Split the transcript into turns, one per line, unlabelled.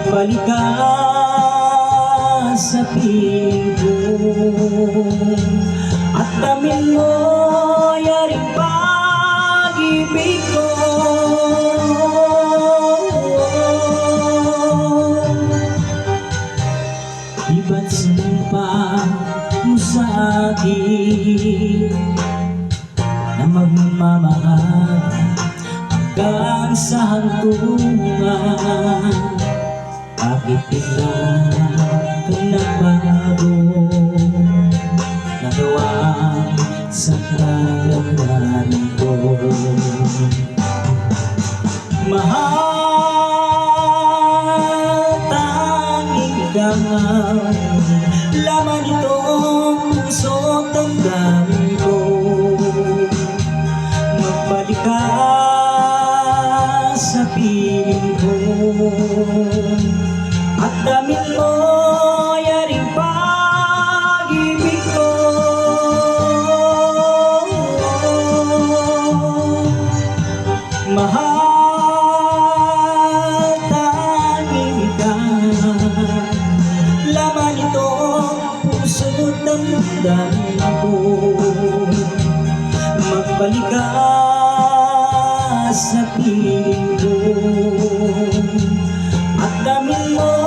Magbalik ka sa piling ko at damin mo yaring pag-ibig ko. Iba't sumpa mo sa akin na magmamahal hanggang sa hantungan. Bakit bigla kang nagbago? Nagawa sa karamdaman ko. Mahal, tanging ikaw laman itong puso't damdamin ko. Magbalik ka sa piling ko at damin mo yaring pag-ibig ko. Mahal, tanging ikaw laman ito puso't damdamin ko. Magbalik ka sa piling ko at damin mo